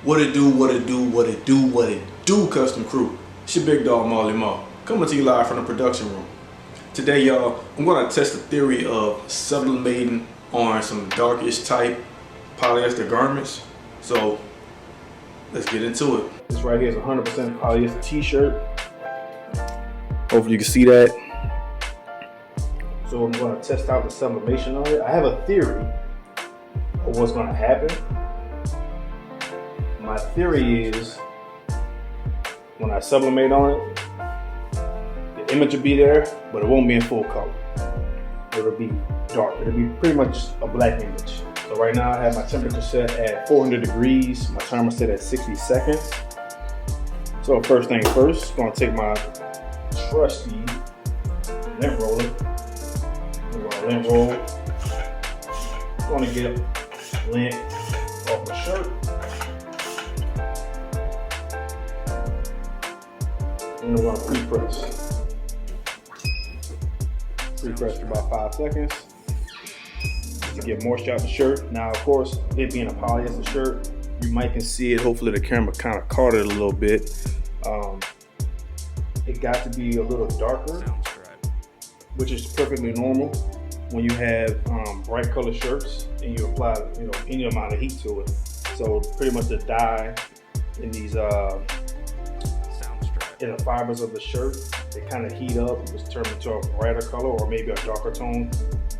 What it do, what it do, what it do, what it do, custom crew. It's your big dog Marley Marl, coming to you live from the production room. Today, y'all, I'm gonna test the theory of sublimating on some darkish type polyester garments. So let's get into it. This right here is 100% polyester t-shirt. Hopefully you can see that. So I'm gonna test out the sublimation on it. I have a theory of what's gonna happen. My theory is when I sublimate on it, the image will be there, but it won't be in full color. It'll be dark. It'll be pretty much a black image. So right now I have my temperature set at 400 degrees. My timer set at 60 seconds. So first thing first, I'm gonna take my trusty lint roller. I'm gonna lint roll. I'm gonna get lint off the shirt. And we're gonna pre-press. Pre-press for about 5 seconds to get moisture out the shirt. Now, of course, it being a polyester shirt, you might can see it. Hopefully the camera kind of caught it a little bit. It got to be a little darker, which is perfectly normal when you have bright color shirts and you apply, any amount of heat to it. So pretty much the dye in these in the fibers of the shirt, they kind of heat up. It's turned into a brighter color or maybe a darker tone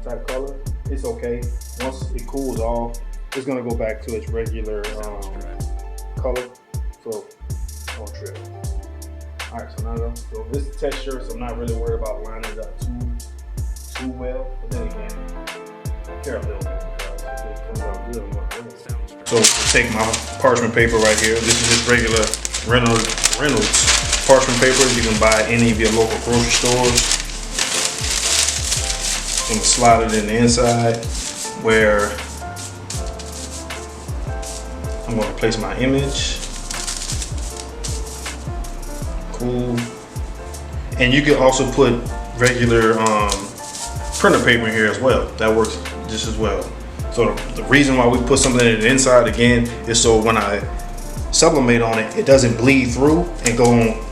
type color. It's okay. Once it cools off, it's gonna go back to its regular color. So don't trip. All right, so now so this is test shirt, so I'm not really worried about lining it up too well. But then again, I care a little bit because if it comes out good, I'm gonna win. So we'll take my parchment paper right here. This is just regular Reynolds parchment paper. You can buy any of your local grocery stores. I'm gonna slide it in the inside where I'm gonna place my image. Cool. And you can also put regular printer paper in here as well. That works just as well. So the reason why we put something in the inside again is so when I sublimate on it, it doesn't bleed through and go on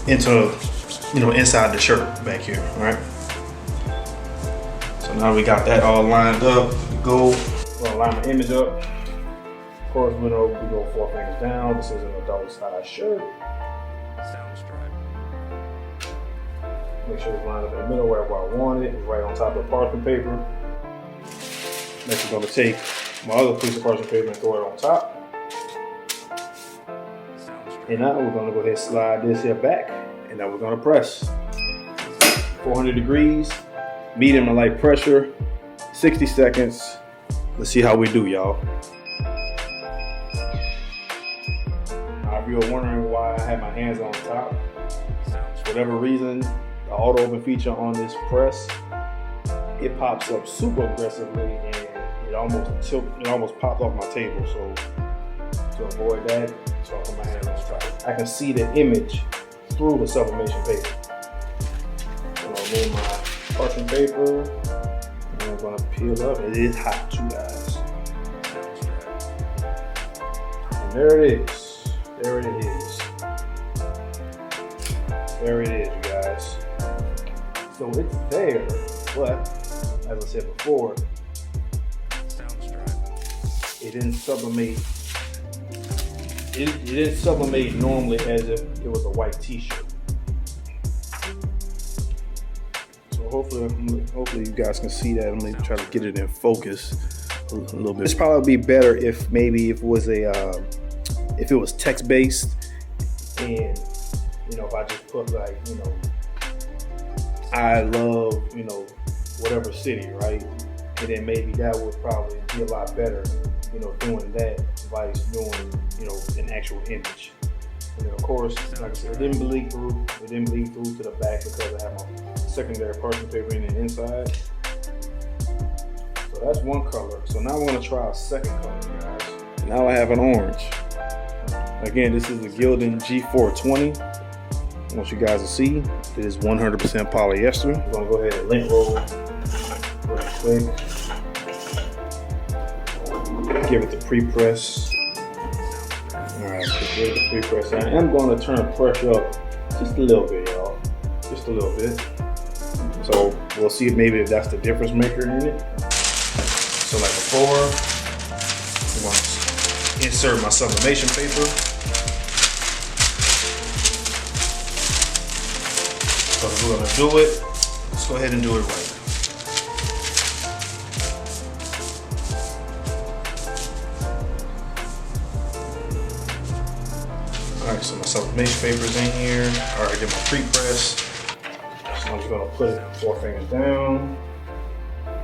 into inside the shirt back here, right? So now we got that all lined up. Go. I'm gonna line my image up. Of course, we go 4 fingers down. This is an adult size shirt. Make sure it's lined up in the middle wherever I want it. It's right on top of the parchment paper. Next, we're gonna take my other piece of parchment paper and throw it on top. And now we're gonna go ahead and slide this here back, and now we're gonna press. 400 degrees, medium to light pressure, 60 seconds. Let's see how we do, y'all. Now, if you're wondering why I have my hands on top, for whatever reason, the auto open feature on this press, it pops up super aggressively, and it almost popped off my table. So to avoid that, so I put my hands on top. I can see the image through the sublimation paper. I'm gonna remove my parchment paper, and I'm gonna peel up. It is hot too, guys. And there it is. There it is. There it is, you guys. So it's there, but as I said before, it didn't sublimate. It didn't sublimate normally as if it was a white t-shirt. So hopefully you guys can see that. I'm gonna try to get it in focus a little bit. It's probably be better if it was if it was text-based, and if I just put I love whatever city, right? And then maybe that would probably be a lot better, doing that vice doing, an actual image. And then of course, like I said, it didn't bleed through. It didn't bleed through to the back because I have my secondary parchment paper in the inside. So that's one color. So now I want to try a second color, guys. Now I have an orange. Again, this is the Gildan G420. I want you guys to see it is 100% polyester. I'm gonna go ahead and lint roll real quick. give it the pre-press. Alright, there's the pre-press. I am going to turn the pressure up just a little bit, y'all. Just a little bit. So we'll see if maybe if that's the difference maker in it. So like before, I'm going to insert my sublimation paper. So if we're going to do it, let's go ahead and do it right. Alright, so my sublimation paper is in here. Alright, I did my pre-press. So I'm just going to put it 4 fingers down.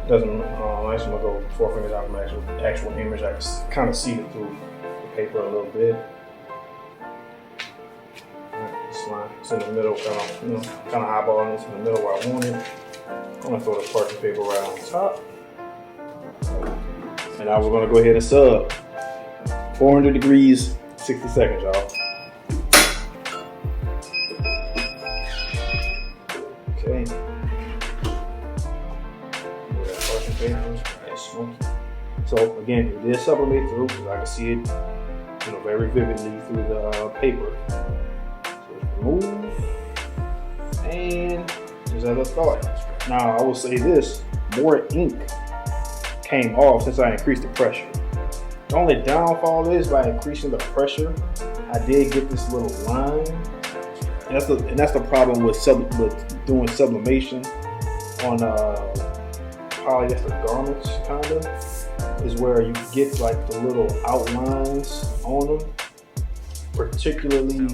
Doesn't nice. I'm going to go 4 fingers out from the actual image. I can kind of see it through the paper a little bit. Alright, this line, it's in the middle, kind of eyeballing it in the middle where I want it. I'm going to throw the parchment paper right on top. And now we're going to go ahead and sub. 400 degrees, 60 seconds, y'all. Okay. Parchment paper, it's smoky. So again, it did sublimate through because I can see it, very vividly through the paper. So it's removed, and just as I thought. Now I will say this: more ink came off since I increased the pressure. The only downfall is by increasing the pressure, I did get this little line. And that's the problem with doing sublimation on polyester garments, kinda, is where you get like the little outlines on them, particularly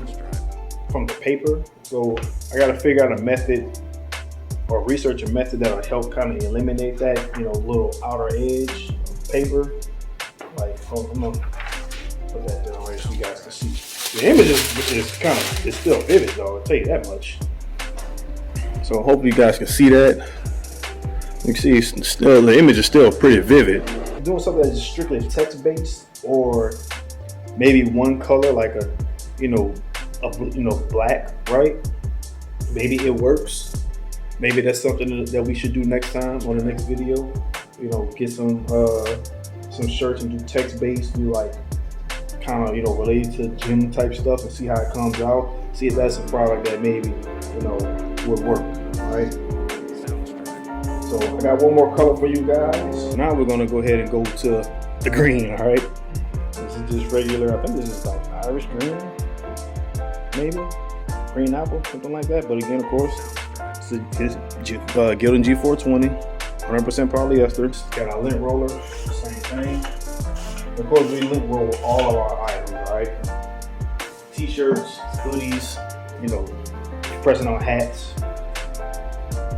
from the paper. So I gotta figure out a method or research a method that'll help kind of eliminate that, little outer edge of paper. Like, I'm gonna put that down right so you guys can see. The image is still vivid though, I'll tell you that much. So hopefully you guys can see that. You can see the image is still pretty vivid. Doing something that's strictly text-based, or maybe one color like a black, right? Maybe it works. Maybe that's something that we should do next time on the next video. Get some shirts and do text-based, do like kind of related to gym type stuff, and see how it comes out. See if that's a product that maybe would work, right? So I got one more color for you guys. Now we're gonna go ahead and go to the green, all right? This is just regular, I think this is like Irish green, maybe? Green apple, something like that. But again, of course, it's Gildan G420, 100% polyester. It's got our lint roller, same thing. Of course, we lint roll all of our items, right? T-shirts, hoodies, pressing on hats.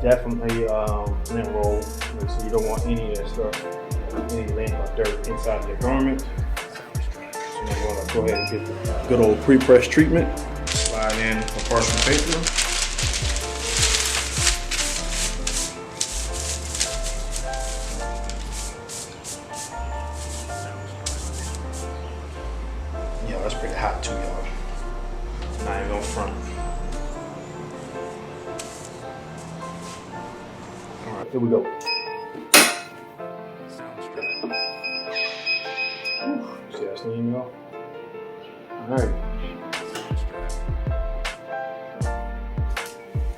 Definitely lint roll, so you don't want any of that stuff, any lint or dirt inside of your garment. So then we're gonna go ahead and get the good old pre-press treatment. Slide in the parchment paper. Yeah, that's pretty hot too, y'all. Not even on front. Alright, here we go. See that steam, y'all? Alright.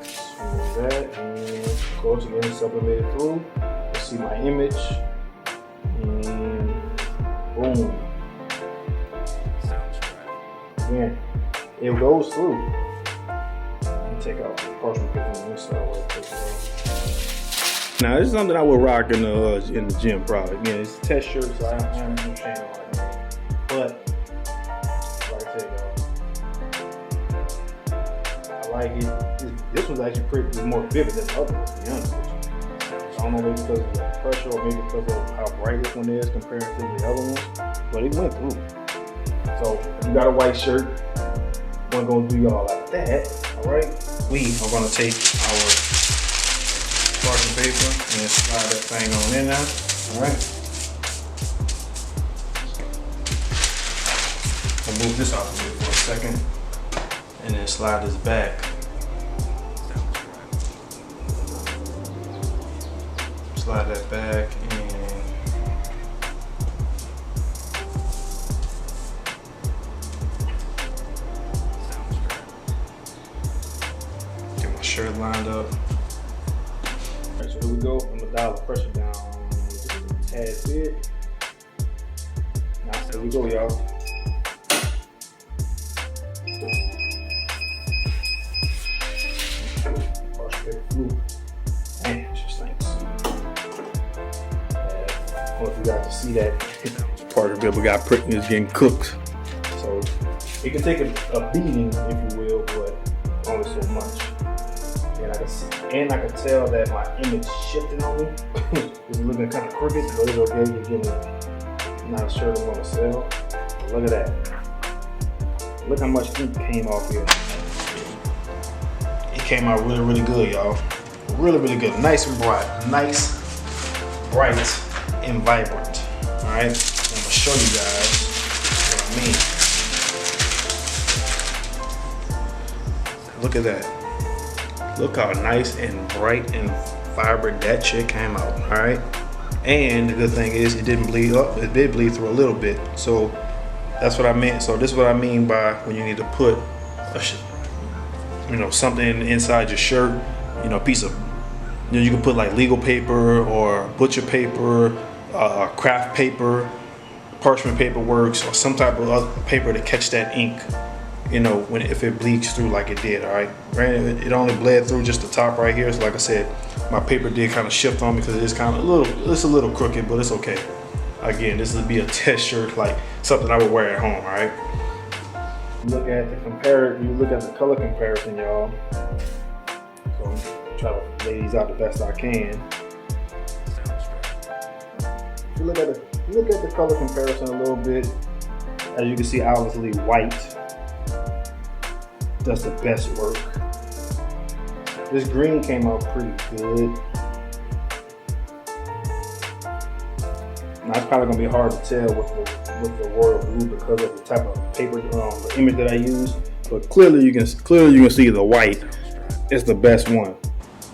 Smooth that, and of course, again, sublimate it through. Let's see my image. And boom. Again, it goes through. Let me take out the parchment paper on this side. Now, this is something I would rock in the gym, probably. Again, it's a test shirt, so I am no shame on it. But, like I said, I like it. This was actually more vivid than the other ones, to be honest with you. I don't know, maybe because of the pressure, or maybe because of how bright this one is compared to the other ones, but it went through. So, if you got a white shirt, we're gonna do y'all like that, all right? We are gonna take our parchment paper and slide that thing on in now, all right? I'll move this off of it for a second, and then slide this back. Slide that back, and shirt lined up. Alright, so here we go. I'm gonna dial the pressure down just a tad bit. Now, here we go, y'all. Man, it just stinks. I don't know if you guys can see that. Part of it, we got pricked is getting cooked. So it can take a beating, if you will, but only so much. And I can tell that my image shifting on me. It's looking kind of crooked, but it's okay. You're getting not a shirt I'm gonna sell. But look at that. Look how much ink came off here. It came out really, really good, y'all. Really, really good. Nice and bright. Nice, bright, and vibrant. All right. I'm gonna show you guys what I mean. Look at that. Look how nice and bright and vibrant that shit came out, all right? And the good thing is it didn't bleed up. It did bleed through a little bit. So that's what I meant. So this is what I mean by when you need to put something inside your shirt, a piece of, you can put like legal paper or butcher paper, craft paper, parchment paper works, or some type of other paper to catch that ink. If it bleeds through like it did, all right? It only bled through just the top right here. So like I said, my paper did kind of shift on me because it's kind of it's a little crooked, but it's okay. Again, this would be a test shirt, like something I would wear at home, all right? Look at the color comparison, y'all. So I'm try to lay these out the best I can. If you look at the color comparison a little bit, as you can see, obviously white does the best work. This green came out pretty good. Now it's probably gonna be hard to tell with the royal blue because of the type of paper, the image that I use. But clearly you can see the white is the best one.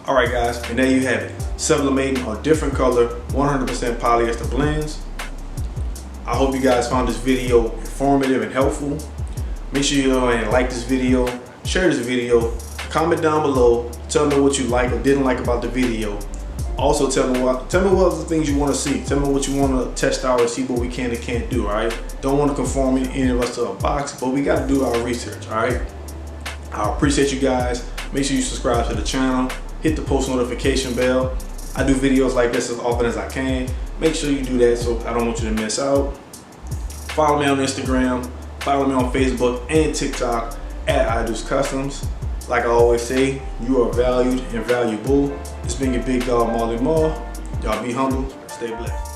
All right, guys, and there you have it. Sublimating a different color, 100% polyester blends. I hope you guys found this video informative and helpful. Make sure you go ahead and like this video, share this video, comment down below, tell me what you like or didn't like about the video. Also tell me what other things you want to see. Tell me what you want to test out and see what we can and can't do, all right? Don't want to conform any of us to a box, but we got to do our research, all right? I appreciate you guys. Make sure you subscribe to the channel, hit the post notification bell. I do videos like this as often as I can. Make sure you do that so I don't want you to miss out. Follow me on Instagram. Follow me on Facebook and TikTok at kustomsupport. Like I always say, you are valued and valuable. It's been your big dog, Marley Moore. Y'all be humble, stay blessed.